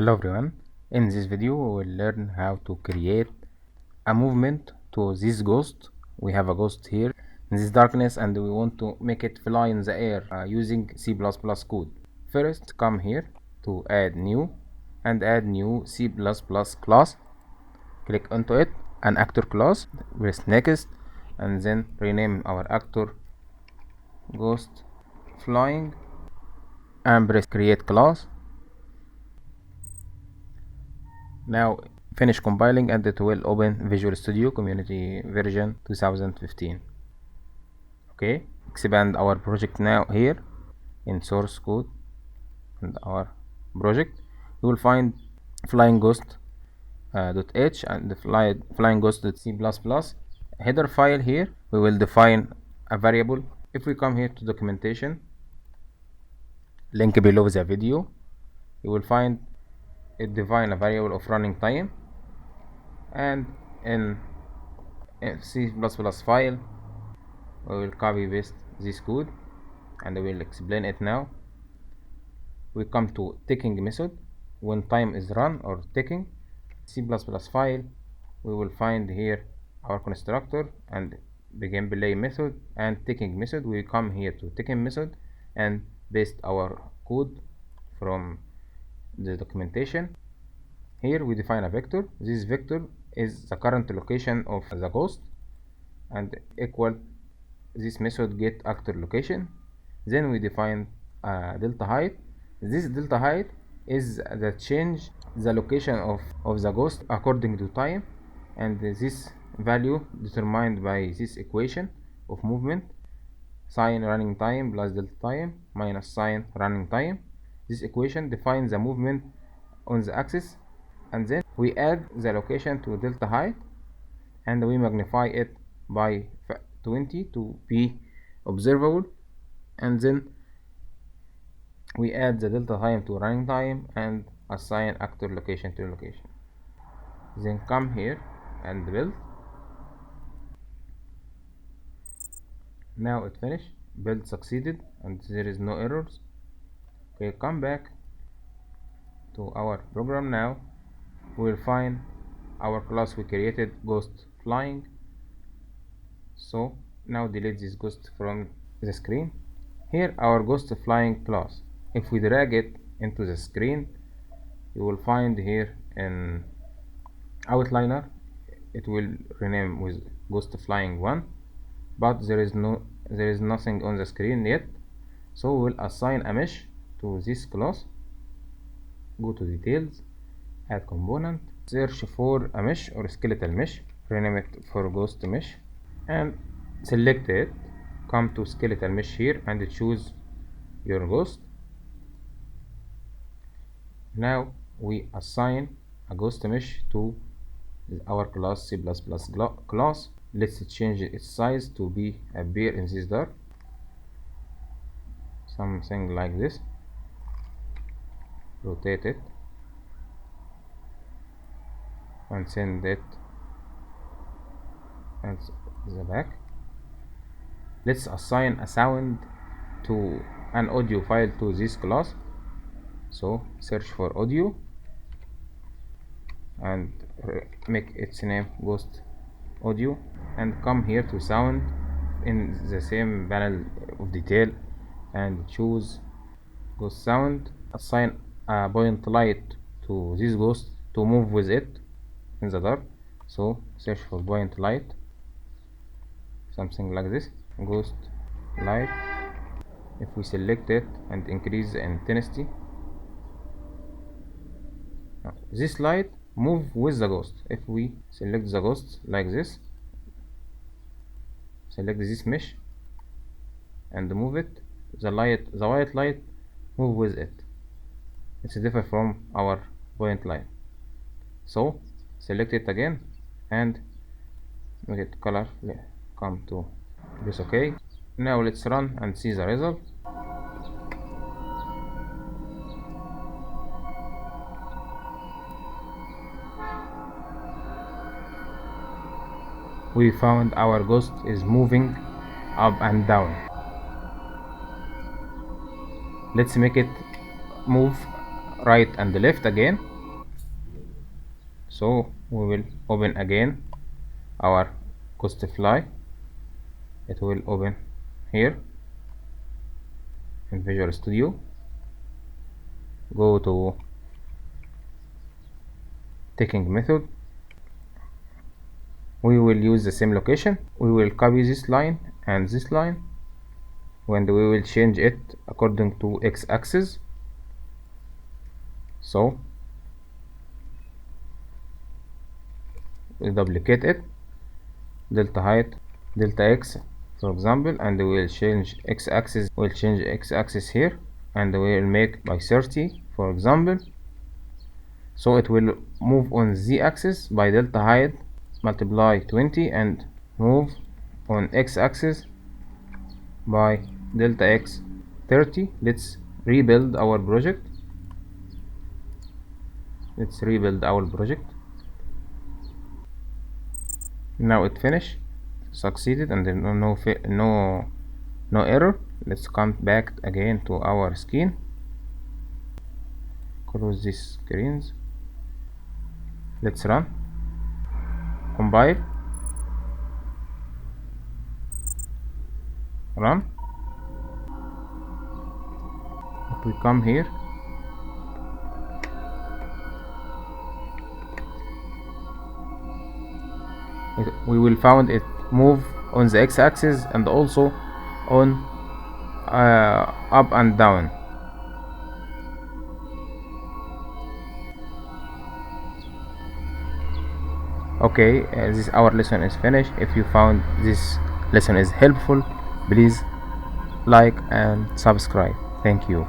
Hello everyone, in this video we will learn how to create a movement to this ghost. We have a ghost here in this darkness and we want to make it fly in the air using C++ code. First come here to add new and add new C++ class. Click onto it, an actor class, press next and then rename our actor ghost flying and press create class. Now finish compiling and it will open Visual Studio Community version 2015. Okay, expand our project now here in source code and our project. You will find flying ghost .h and the flying ghost.c++ header file. Here we will define a variable. If we come here to documentation, link below the video, you will find it define a variable of running time, and in C++ file we will copy paste this code and I will explain it now. We come to ticking method when time is run or ticking. C++ file we will find here our constructor and begin play method and ticking method. We come here to ticking method and paste our code from the documentation. Here we define a vector. This vector is the current location of the ghost and equal this method get actor location. Then we define delta height. This delta height is the change the location of the ghost according to time, and this value determined by this equation of movement, sine running time plus delta time minus sine running time. This equation defines the movement on the axis, and then we add the location to delta height and we magnify it by 20 to be observable, and then we add the delta time to running time and assign actor location to location. Then come here and build. Now it finished, build succeeded and there is no errors. Okay, come back to our program. Now we will find our class we created, ghost flying. So now delete this ghost from the screen. Here our ghost flying class, if we drag it into the screen, you will find here in outliner it will rename with ghost flying 1, but there is nothing on the screen yet. So we will assign a mesh to this class. Go to details, add component, search for a mesh or skeletal mesh, rename it for ghost mesh and select it. Come to skeletal mesh here and choose your ghost. Now we assign a ghost mesh to our class C++ class. Let's change its size to be appear in this dark, something like this. Rotate it and send it at the back. Let's assign a sound to an audio file to this class. So search for audio and make its name ghost audio and come here to sound in the same panel of detail and choose ghost sound. Assign a point light to this ghost to move with it in the dark. So search for point light, something like this, ghost light. If we select it and increase the intensity, this light move with the ghost. If we select the ghost like this, select this mesh and move it, the white light move with it. It's different from our point light. So select it again and make it color. Come to this. Okay, now let's run and see the result. We found our ghost is moving up and down. Let's make it move right and left again. So we will open again our cost fly. It will open here in Visual Studio. Go to taking method. We will use the same location. We will copy this line and this line, and we will change it according to x-axis. So we duplicate it, delta height, delta x, for example, and we will change x-axis. We'll change x-axis here, and we will make by 30, for example. So it will move on z-axis by delta height multiply 20 and move on x-axis by delta x 30. Let's rebuild our project. Now it finished, succeeded, and no error. Let's come back again to our skin, close these screens, let's run, compile, run. If we come here, we will find it move on the x-axis and also on up and down. Okay, our lesson is finished. If you found this lesson is helpful, please like and subscribe. Thank you.